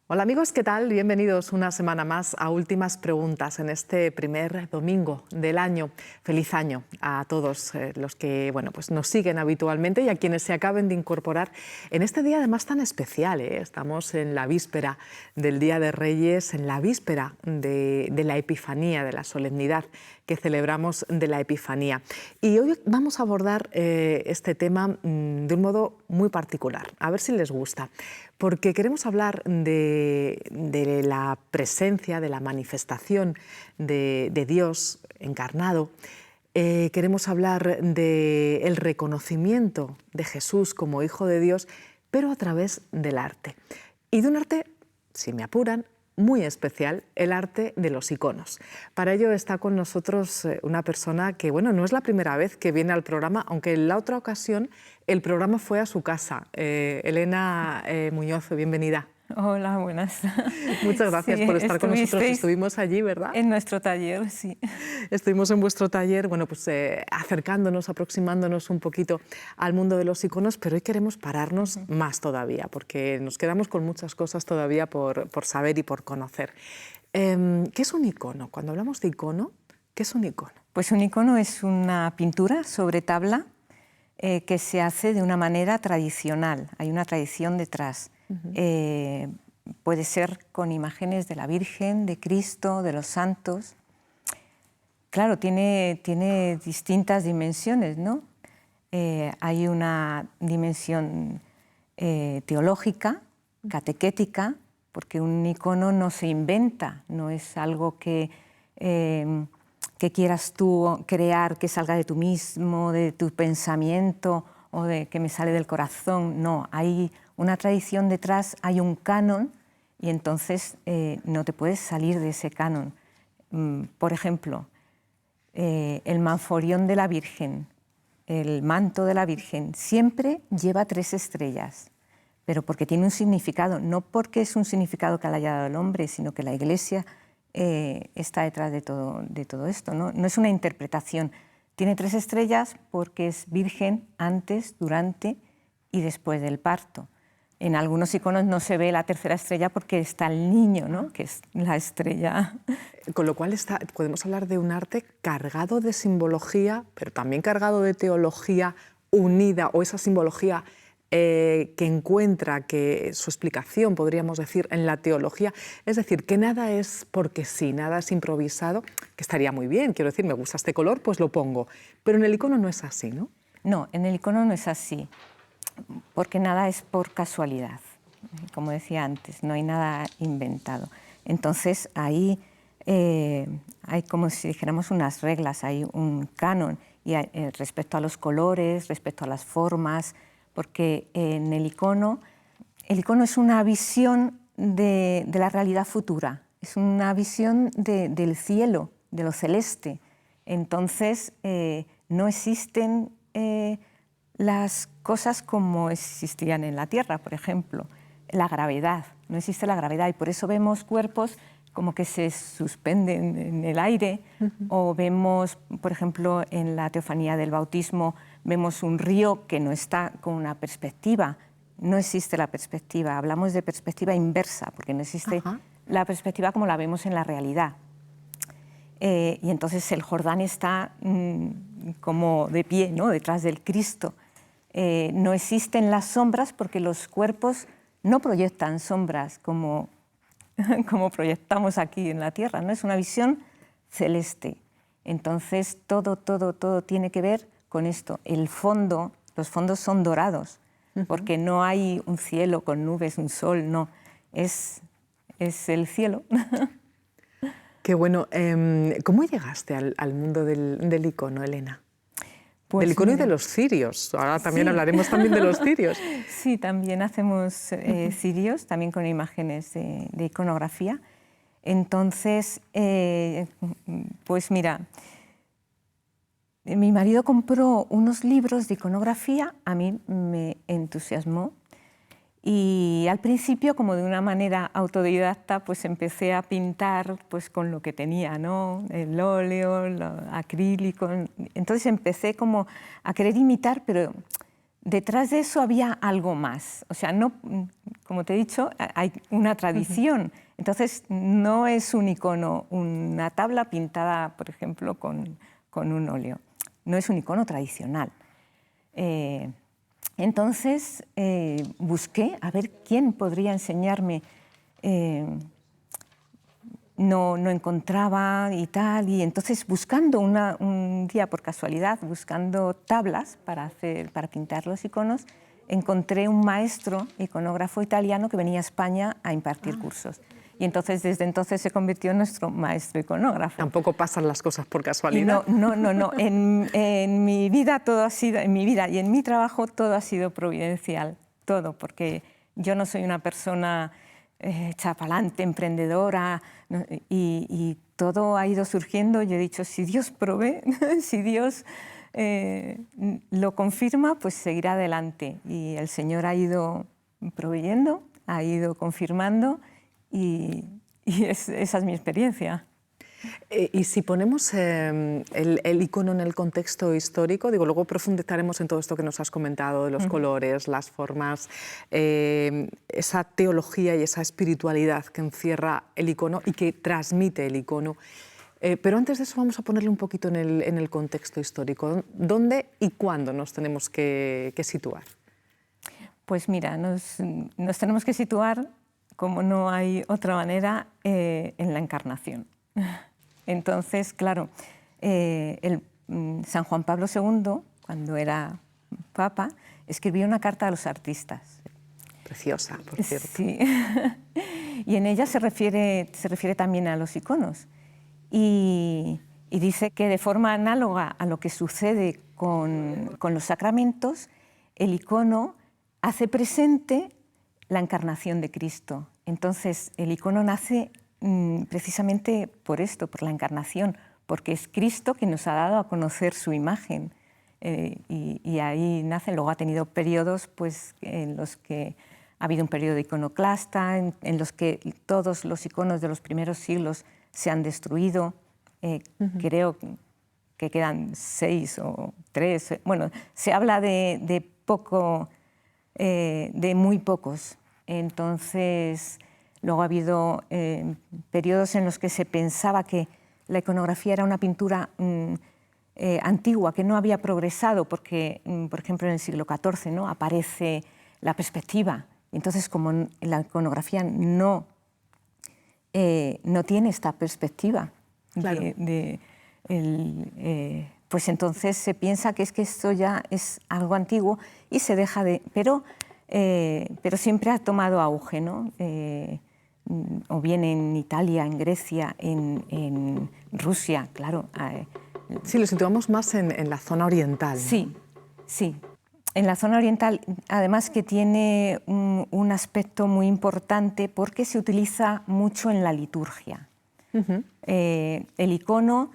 Hola amigos, ¿qué tal? Bienvenidos una semana más a Últimas Preguntas en este primer domingo del año. Feliz año a todos los que pues nos siguen habitualmente y a quienes se acaben de incorporar en este día además tan especial. Estamos en la víspera del Día de Reyes, en la víspera de la Epifanía, de la solemnidad que celebramos de la Epifanía. Y hoy vamos a abordar este tema de un modo muy particular, a ver si les gusta, porque queremos hablar de la presencia, de la manifestación de Dios encarnado. Queremos hablar del reconocimiento de Jesús como Hijo de Dios, pero a través del arte. Y de un arte, si me apuran, muy especial, el arte de los iconos. Para ello está con nosotros una persona que, no es la primera vez que viene al programa, aunque en la otra ocasión el programa fue a su casa. Elena Muñoz, bienvenida. Hola, buenas. Muchas gracias por estar con nosotros. Estuvimos allí, ¿verdad? En nuestro taller, sí. Estuvimos en vuestro taller, acercándonos, aproximándonos un poquito al mundo de los iconos, pero hoy queremos pararnos más todavía, porque nos quedamos con muchas cosas todavía por saber y por conocer. ¿Qué es un icono? Cuando hablamos de icono, ¿qué es un icono? Pues un icono es una pintura sobre tabla que se hace de una manera tradicional. Hay una tradición detrás. Puede ser con imágenes de la Virgen, de Cristo, de los santos. Claro, tiene distintas dimensiones, ¿no? Hay una dimensión teológica, catequética, porque un icono no se inventa, no es algo que quieras tú crear, que salga de tú mismo, de tu pensamiento o de que me sale del corazón. No, hay una tradición detrás, hay un canon y entonces no te puedes salir de ese canon. Por ejemplo, el manforión de la Virgen, el manto de la Virgen, siempre lleva 3 estrellas, pero porque tiene un significado, no porque es un significado que le haya dado el hombre, sino que la Iglesia está detrás de todo esto, ¿no? No es una interpretación. Tiene 3 estrellas porque es virgen antes, durante y después del parto. En algunos iconos no se ve la 3ª estrella porque está el niño, ¿no? Que es la estrella. Con lo cual podemos hablar de un arte cargado de simbología, pero también cargado de teología unida, o esa simbología que encuentra que su explicación, podríamos decir, en la teología. Es decir, que nada es porque sí, nada es improvisado, que estaría muy bien. Quiero decir, me gusta este color, pues lo pongo. Pero en el icono no es así, ¿no? No, en el icono no es así, porque nada es por casualidad. Como decía antes, no hay nada inventado. Entonces ahí hay como si dijéramos unas reglas, hay un canon y respecto a los colores, respecto a las formas, porque en el icono es una visión de la realidad futura, es una visión del cielo, de lo celeste. Entonces no existen las cosas como existían en la Tierra, por ejemplo, la gravedad, no existe la gravedad y por eso vemos cuerpos como que se suspenden en el aire, o vemos, por ejemplo, en la teofanía del bautismo, vemos un río que no está con una perspectiva, no existe la perspectiva, hablamos de perspectiva inversa, porque no existe la perspectiva como la vemos en la realidad. Y entonces el Jordán está como de pie, ¿no? Detrás del Cristo. No existen las sombras porque los cuerpos no proyectan sombras como proyectamos aquí en la Tierra, ¿no? Es una visión celeste. Entonces todo tiene que ver con esto. El fondo, los fondos son dorados, porque no hay un cielo con nubes, un sol, no. Es el cielo. Qué bueno. ¿Cómo llegaste al mundo del icono, Elena? Pues del icono y de los cirios. Ahora también hablaremos también de los cirios. Sí, también hacemos cirios, también con imágenes de iconografía. Entonces, pues mira, mi marido compró unos libros de iconografía, a mí me entusiasmó. Y al principio, como de una manera autodidacta, pues empecé a pintar pues, con lo que tenía, ¿no? El óleo, el acrílico. Entonces empecé como a querer imitar, pero detrás de eso había algo más. O sea, no, como te he dicho, hay una tradición. Entonces, no es un icono, una tabla pintada, por ejemplo, con un óleo. No es un icono tradicional. Entonces, busqué a ver quién podría enseñarme. No encontraba y tal, y entonces buscando un día por casualidad, buscando tablas para pintar los iconos, encontré un maestro iconógrafo italiano que venía a España a impartir cursos. Y entonces, desde entonces se convirtió en nuestro maestro iconógrafo. Tampoco pasan las cosas por casualidad. Y no. En mi vida todo ha sido, en mi vida y en mi trabajo todo ha sido providencial, todo, porque yo no soy una persona echa pa'lante, emprendedora, ¿no? Y todo ha ido surgiendo. Yo he dicho, si Dios provee, si Dios lo confirma, pues seguirá adelante. Y el Señor ha ido proveyendo, ha ido confirmando, y esa es mi experiencia. Y si ponemos el icono en el contexto histórico, digo, luego profundizaremos en todo esto que nos has comentado, de los colores, las formas, esa teología y esa espiritualidad que encierra el icono y que transmite el icono. Pero antes de eso vamos a ponerle un poquito en el contexto histórico. ¿Dónde y cuándo nos tenemos que situar? Pues mira, nos tenemos que situar, como no hay otra manera, en la Encarnación. Entonces, claro, San Juan Pablo II, cuando era papa, escribió una carta a los artistas. Preciosa, por cierto. Sí. Y en ella se refiere también a los iconos. Y dice que de forma análoga a lo que sucede con los sacramentos, el icono hace presente la encarnación de Cristo. Entonces, el icono nace precisamente por esto, por la encarnación, porque es Cristo quien nos ha dado a conocer su imagen. Y ahí nace. Luego ha tenido periodos pues, en los que ha habido un periodo iconoclasta, en los que todos los iconos de los primeros siglos se han destruido. Creo que quedan 6 o 3. Bueno, se habla de muy pocos. Entonces, luego ha habido periodos en los que se pensaba que la iconografía era una pintura antigua, que no había progresado, porque, por ejemplo, en el siglo XIV, ¿no?, aparece la perspectiva. Entonces, como la iconografía no tiene esta perspectiva, claro, pues entonces se piensa que esto ya es algo antiguo y se deja de... Pero siempre ha tomado auge, ¿no? O bien en Italia, en Grecia, en Rusia, claro. Sí, lo situamos más en la zona oriental, ¿no? Sí, sí. En la zona oriental, además, que tiene un aspecto muy importante porque se utiliza mucho en la liturgia. El icono,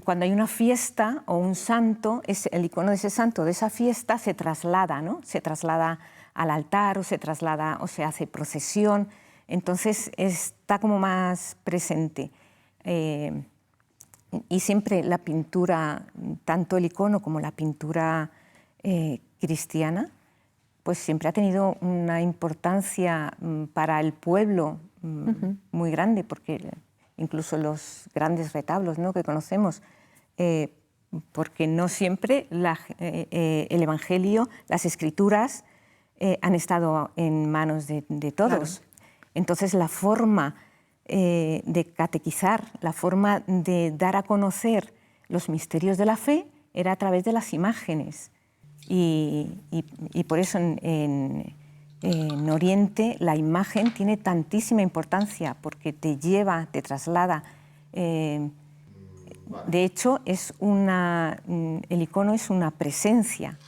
cuando hay una fiesta o un santo, el icono de ese santo, de esa fiesta, se traslada, ¿no? Se traslada al altar o se hace procesión. Entonces está como más presente. Y siempre la pintura, tanto el icono como la pintura cristiana, pues siempre ha tenido una importancia para el pueblo muy grande, porque incluso los grandes retablos, ¿no?, que conocemos, porque no siempre el Evangelio, las Escrituras, han estado en manos de todos. Claro. Entonces, la forma de catequizar, la forma de dar a conocer los misterios de la fe era a través de las imágenes. Y por eso en Oriente la imagen tiene tantísima importancia, porque te lleva, te traslada. De hecho, el icono es una presencia.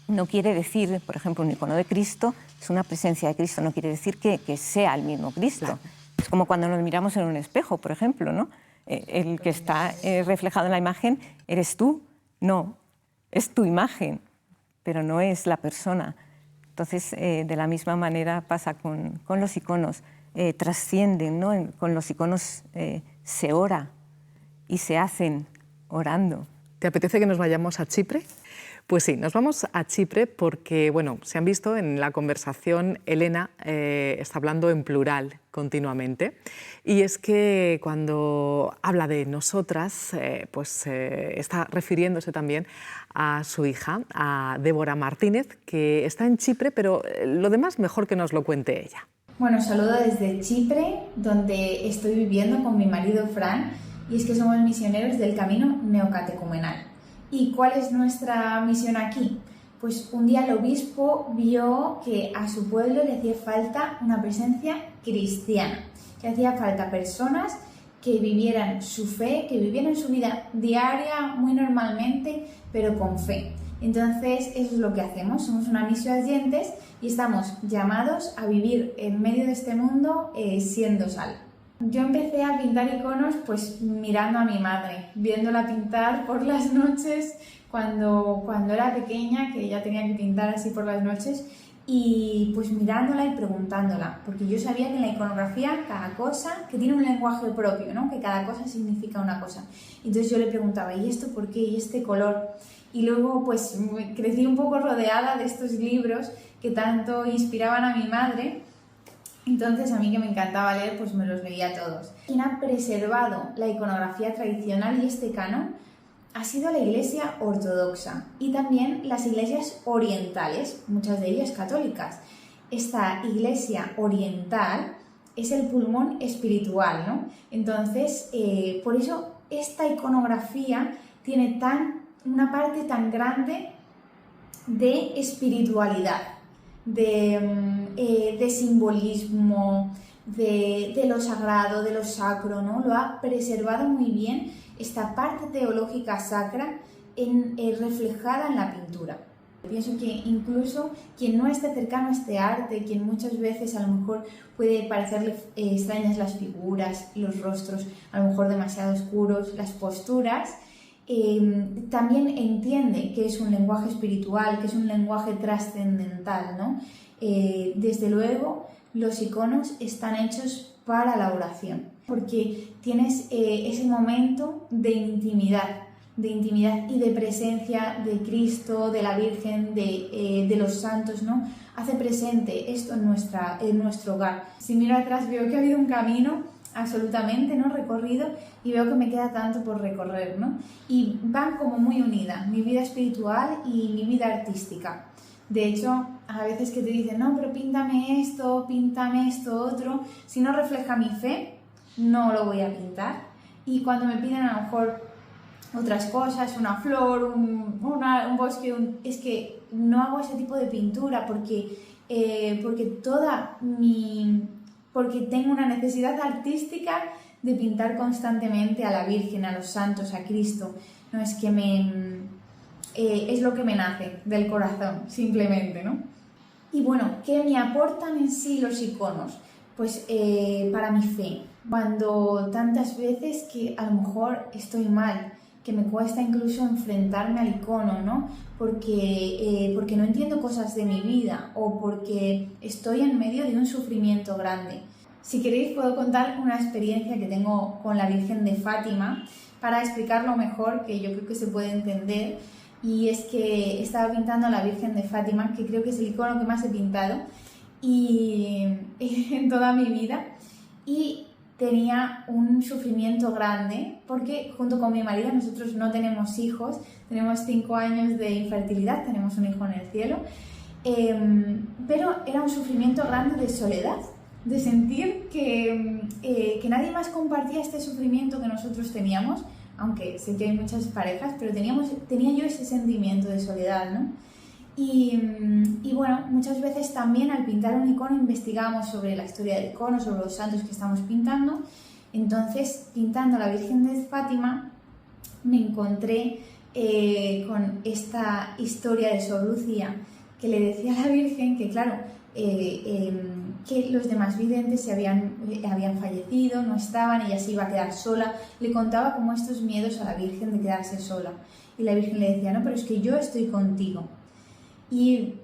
No quiere decir, por ejemplo, un icono de Cristo es una presencia de Cristo, no quiere decir que sea el mismo Cristo. Claro. Es como cuando nos miramos en un espejo, por ejemplo, ¿no? El que está reflejado en la imagen eres tú. No, es tu imagen, pero no es la persona. Entonces, de la misma manera pasa con los iconos. Trascienden, ¿no? Con los iconos se ora y se hacen orando. ¿Te apetece que nos vayamos a Chipre? Pues sí, nos vamos a Chipre porque, bueno, se han visto en la conversación, Elena está hablando en plural continuamente, y es que cuando habla de nosotras, está refiriéndose también a su hija, a Débora Martínez, que está en Chipre, pero lo demás mejor que nos lo cuente ella. Bueno, saludo desde Chipre, donde estoy viviendo con mi marido Fran, y es que somos misioneros del camino neocatecumenal. ¿Y cuál es nuestra misión aquí? Pues un día el obispo vio que a su pueblo le hacía falta una presencia cristiana, que hacía falta personas que vivieran su fe, que vivieran su vida diaria muy normalmente, pero con fe. Entonces, eso es lo que hacemos, somos una misión oyentes y estamos llamados a vivir en medio de este mundo siendo sal. Yo empecé a pintar iconos pues mirando a mi madre, viéndola pintar por las noches cuando era pequeña, que ella tenía que pintar así por las noches, y pues mirándola y preguntándola, porque yo sabía que en la iconografía cada cosa, que tiene un lenguaje propio, ¿no? Que cada cosa significa una cosa. Entonces yo le preguntaba, ¿y esto por qué? ¿Y este color? Y luego pues crecí un poco rodeada de estos libros que tanto inspiraban a mi madre. Entonces a mí, que me encantaba leer, pues me los leía todos. Quien ha preservado la iconografía tradicional y este canon ha sido la Iglesia ortodoxa y también las iglesias orientales, muchas de ellas católicas. Esta Iglesia oriental es el pulmón espiritual, ¿no? Entonces, por eso esta iconografía tiene una parte tan grande de espiritualidad, de simbolismo, de lo sagrado, de lo sacro, ¿no? Lo ha preservado muy bien esta parte teológica sacra reflejada en la pintura. Pienso que incluso quien no esté cercano a este arte, quien muchas veces a lo mejor puede parecerle extrañas las figuras, los rostros a lo mejor demasiado oscuros, las posturas, también entiende que es un lenguaje espiritual, que es un lenguaje trascendental, ¿no? Desde luego, los iconos están hechos para la oración, porque tienes ese momento de intimidad y de presencia de Cristo, de la Virgen, de los santos, ¿no? Hace presente esto en nuestro hogar. Si miro atrás veo que ha habido un camino absolutamente, ¿no? Recorrido, y veo que me queda tanto por recorrer, ¿no? Y van como muy unidas, mi vida espiritual y mi vida artística. De hecho, a veces que te dicen, no, pero píntame esto otro, si no refleja mi fe, no lo voy a pintar. Y cuando me piden a lo mejor otras cosas, una flor, un bosque, es que no hago ese tipo de pintura porque tengo una necesidad artística de pintar constantemente a la Virgen, a los santos, a Cristo. No es que es lo que me nace del corazón, simplemente, ¿no? Y bueno, ¿qué me aportan en sí los iconos? Pues para mi fe. Cuando tantas veces que a lo mejor estoy mal, que me cuesta incluso enfrentarme al icono, ¿no? Porque no entiendo cosas de mi vida o porque estoy en medio de un sufrimiento grande. Si queréis puedo contar una experiencia que tengo con la Virgen de Fátima para explicarlo mejor, que yo creo que se puede entender. Y es que estaba pintando a la Virgen de Fátima, que creo que es el icono que más he pintado en toda mi vida, y tenía un sufrimiento grande porque junto con mi marido nosotros no tenemos hijos, tenemos 5 años de infertilidad, tenemos un hijo en el cielo, pero era un sufrimiento grande de soledad, de sentir que nadie más compartía este sufrimiento que nosotros teníamos, aunque sé que hay muchas parejas, pero tenía yo ese sentimiento de soledad, ¿no? Y bueno, muchas veces también al pintar un icono investigamos sobre la historia del icono, sobre los santos que estamos pintando. Entonces, pintando a la Virgen de Fátima, me encontré con esta historia de Sor Lucía, que le decía a la Virgen que, claro, que los demás videntes se habían fallecido, no estaban, ella se iba a quedar sola. Le contaba como estos miedos a la Virgen de quedarse sola. Y la Virgen le decía, no, pero es que yo estoy contigo. Y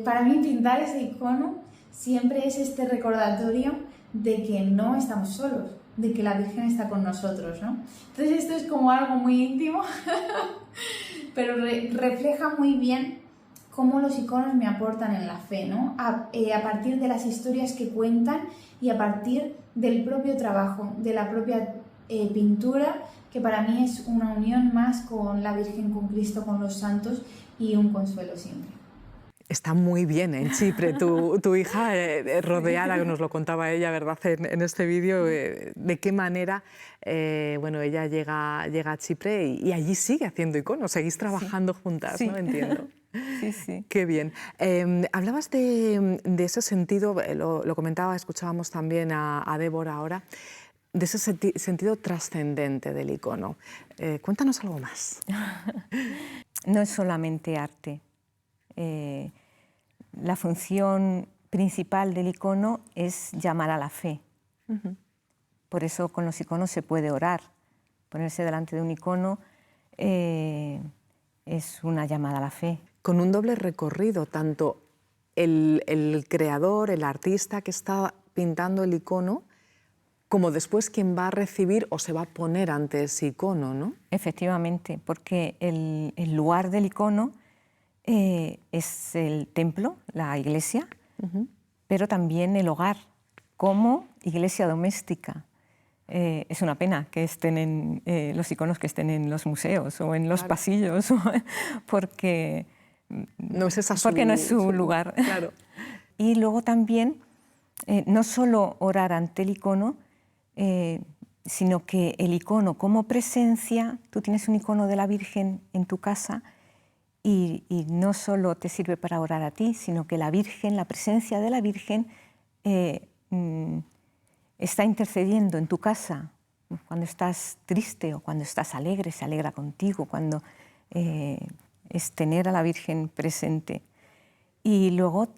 para mí pintar ese icono siempre es este recordatorio de que no estamos solos, de que la Virgen está con nosotros, ¿no? Entonces esto es como algo muy íntimo, pero refleja muy bien cómo los iconos me aportan en la fe, ¿no? A partir de las historias que cuentan y a partir del propio trabajo, de la propia pintura, que para mí es una unión más con la Virgen, con Cristo, con los santos y un consuelo siempre. Está muy bien en Chipre tu hija, rodeada, que nos lo contaba ella, ¿verdad?, en este vídeo, de qué manera bueno, ella llega a Chipre y allí sigue haciendo iconos, seguís trabajando juntas, sí. ¿no? Entiendo. Sí, sí. Qué bien. Hablabas de ese sentido, lo comentaba, escuchábamos también a Débora ahora, de ese sentido trascendente del icono. Cuéntanos algo más. No es solamente arte. La función principal del icono es llamar a la fe. Por eso con los iconos se puede orar. Ponerse delante de un icono es una llamada a la fe. Con un doble recorrido, tanto el creador, el artista que está pintando el icono, como después quien va a recibir o se va a poner ante ese icono, ¿no? Efectivamente, porque el lugar del icono es el templo, la iglesia, pero también el hogar, como iglesia doméstica. Es una pena que estén los iconos que estén en los museos o en los pasillos, porque no es su lugar. Claro. Y luego también, no solo orar ante el icono, sino que el icono como presencia, tú tienes un icono de la Virgen en tu casa y no solo te sirve para orar a ti, sino que la Virgen, la presencia de la Virgen está intercediendo en tu casa. Cuando estás triste o cuando estás alegre, se alegra contigo, cuando es tener a la Virgen presente. Y luego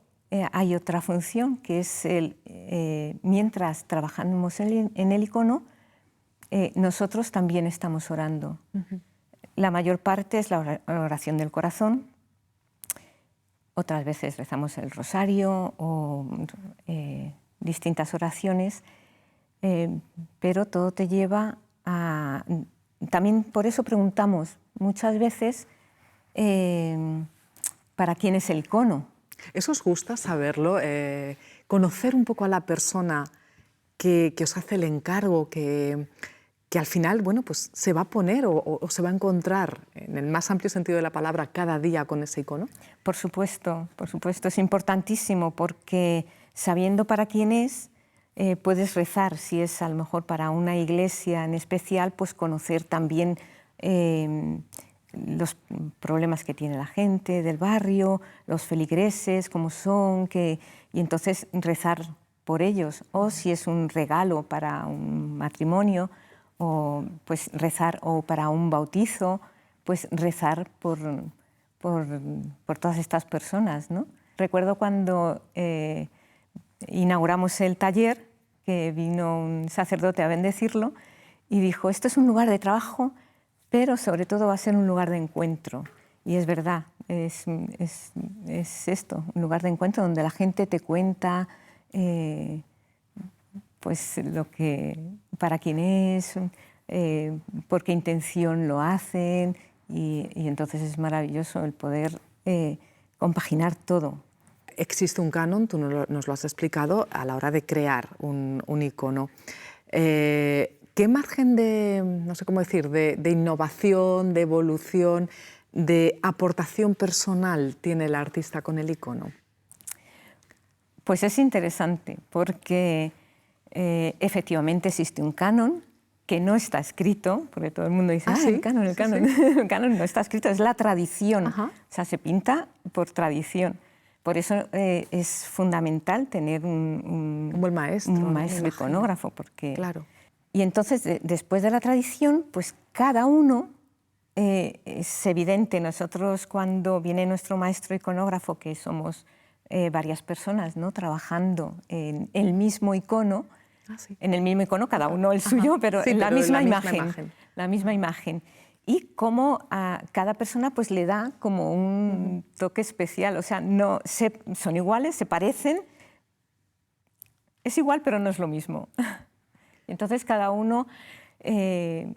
hay otra función que es mientras trabajamos en el icono, nosotros también estamos orando. La mayor parte es la oración del corazón. Otras veces rezamos el rosario o distintas oraciones, pero todo te lleva a... También por eso preguntamos muchas veces ¿para quién es el icono? Eso os gusta saberlo, conocer un poco a la persona que os hace el encargo, que al final, bueno, pues se va a poner o se va a encontrar, en el más amplio sentido de la palabra, cada día con ese icono. Por supuesto, es importantísimo porque sabiendo para quién es, puedes rezar. Si es a lo mejor para una iglesia en especial, pues conocer también los problemas que tiene la gente del barrio, los feligreses, cómo son, y entonces rezar por ellos. O si es un regalo para un matrimonio, o pues rezar, o para un bautizo, pues rezar por todas estas personas, ¿no? Recuerdo cuando inauguramos el taller, que vino un sacerdote a bendecirlo y dijo, esto es un lugar de trabajo, pero sobre todo va a ser un lugar de encuentro. Y es verdad, es esto, un lugar de encuentro donde la gente te cuenta pues para quién es, por qué intención lo hacen, y entonces es maravilloso el poder compaginar todo. Existe un canon, tú nos lo has explicado, a la hora de crear un icono. ¿Qué margen de, no sé cómo decir, de innovación, de evolución, de aportación personal tiene el artista con el icono? Pues es interesante porque efectivamente existe un canon que no está escrito, porque todo el mundo dice, ¿sí? el canon. Sí. El canon no está escrito, es la tradición. Ajá. O sea, se pinta por tradición. Por eso es fundamental tener un buen maestro, un maestro iconógrafo. Porque... Claro. Y entonces, después de la tradición, pues cada uno es evidente. Nosotros, cuando viene nuestro maestro iconógrafo, que somos varias personas, ¿no?, trabajando en el mismo icono, en el mismo icono, cada uno el suyo, pero sí, en la misma imagen. imagen. La misma imagen. Y cómo a cada persona pues le da como un toque especial. O sea, no son iguales, se parecen, es igual, pero no es lo mismo. Entonces cada uno le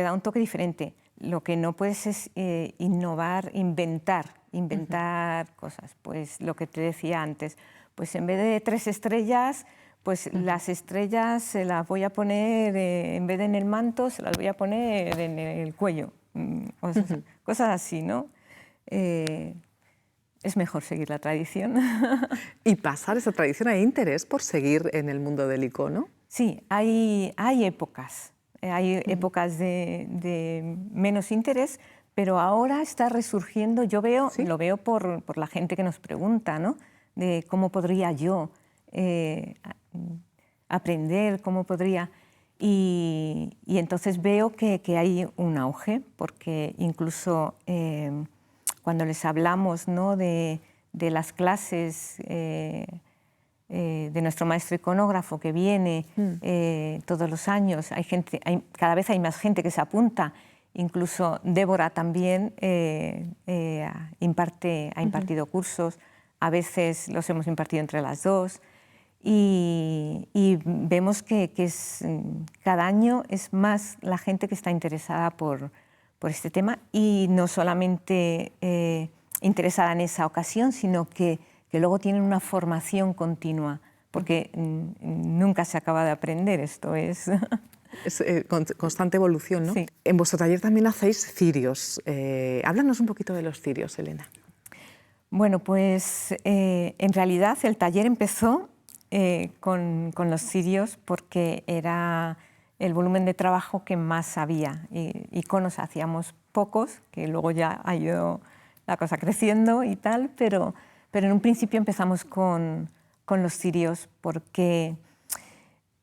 da un toque diferente. Lo que no puedes es innovar, inventar cosas. Pues lo que te decía antes, pues en vez de 3 estrellas, pues las estrellas se las voy a poner, en vez de en el manto, se las voy a poner en el cuello. Cosas así, ¿no? Es mejor seguir la tradición. Y pasar esa tradición, ¿hay interés por seguir en el mundo del icono? Sí, hay épocas. Hay épocas de menos interés, pero ahora está resurgiendo. Yo veo, ¿Sí? Lo veo por la gente que nos pregunta, ¿no? De cómo podría yo aprender, cómo podría... Y entonces veo que hay un auge, porque incluso cuando les hablamos, ¿no?, de las clases de nuestro maestro iconógrafo que viene todos los años, cada vez hay más gente que se apunta, incluso Débora también ha impartido cursos, a veces los hemos impartido entre las dos. Y vemos que cada año es más la gente que está interesada por este tema, y no solamente interesada en esa ocasión, sino que luego tienen una formación continua, porque nunca se acaba de aprender, esto es... Es constante evolución, ¿no? Sí. En vuestro taller también hacéis cirios. Háblanos un poquito de los cirios, Elena. Bueno, pues en realidad el taller empezó con los cirios porque era el volumen de trabajo que más había. Iconos hacíamos pocos, que luego ya ha ido la cosa creciendo y tal, pero en un principio empezamos con los cirios porque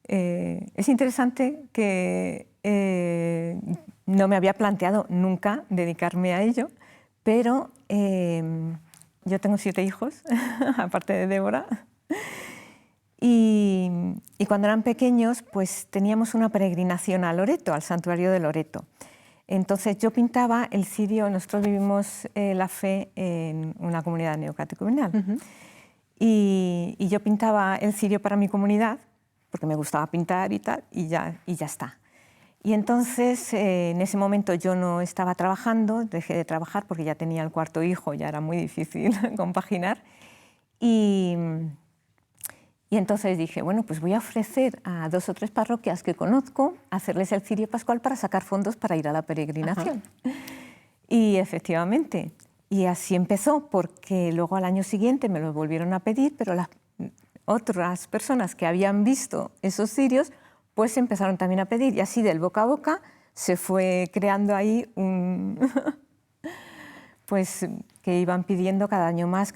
es interesante que no me había planteado nunca dedicarme a ello, pero yo tengo 7 hijos, aparte de Débora. Y cuando eran pequeños, pues teníamos una peregrinación a Loreto, al santuario de Loreto. Entonces yo pintaba el cirio. Nosotros vivimos la fe en una comunidad neocatecumenal. Y yo pintaba el cirio para mi comunidad, porque me gustaba pintar y tal, y ya está. Y entonces en ese momento yo no estaba trabajando, dejé de trabajar porque ya tenía el 4.º hijo, ya era muy difícil compaginar. Y entonces dije, bueno, pues voy a ofrecer a 2 o 3 parroquias que conozco, hacerles el cirio pascual para sacar fondos para ir a la peregrinación. Ajá. Y efectivamente, y así empezó, porque luego al año siguiente me lo volvieron a pedir, pero las otras personas que habían visto esos cirios, pues empezaron también a pedir, y así del boca a boca se fue creando ahí pues que iban pidiendo cada año más,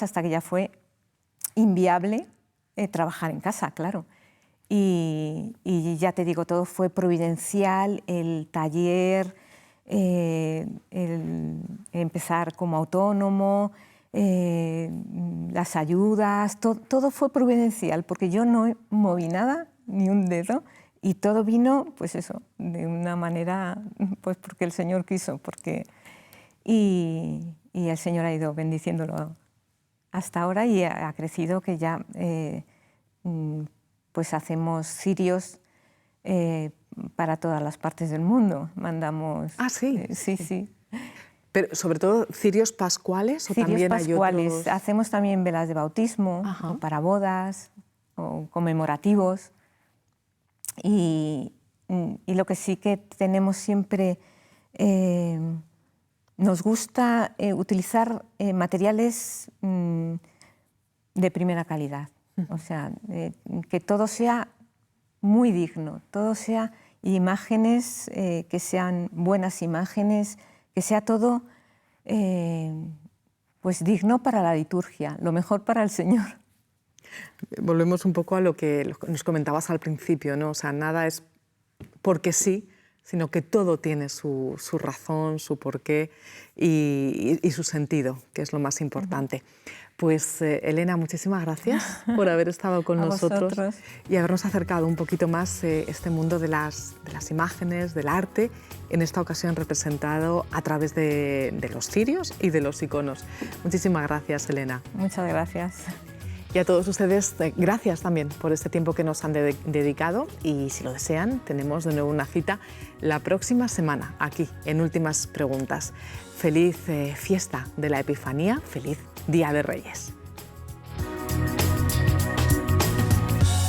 hasta que ya fue inviable trabajar en casa, claro. Y ya te digo, todo fue providencial, el taller, el empezar como autónomo, las ayudas, todo fue providencial, porque yo no moví nada, ni un dedo, y todo vino, pues eso, de una manera, pues porque el Señor quiso, y el Señor ha ido bendiciéndolo hasta ahora, y ha crecido, que ya pues hacemos cirios para todas las partes del mundo. Mandamos... Ah, sí. Sí. Pero sobre todo cirios pascuales, o cirios también pascuales. hay otros... Hacemos también velas de bautismo, o para bodas, o conmemorativos. Y lo que sí que tenemos siempre... nos gusta utilizar materiales de primera calidad. O sea, que todo sea muy digno, todo sea imágenes, que sean buenas imágenes, que sea todo pues digno para la liturgia, lo mejor para el Señor. Volvemos un poco a lo que nos comentabas al principio, ¿no? O sea, nada es porque sí, sino que todo tiene su razón, su porqué y su sentido, que es lo más importante. Pues Elena, muchísimas gracias por haber estado con nosotros y habernos acercado un poquito más este mundo de las imágenes, del arte, en esta ocasión representado a través de los cirios y de los iconos. Muchísimas gracias, Elena. Muchas gracias. Y a todos ustedes, gracias también por este tiempo que nos han dedicado y si lo desean, tenemos de nuevo una cita la próxima semana aquí en Últimas Preguntas. Feliz fiesta de la Epifanía, feliz Día de Reyes.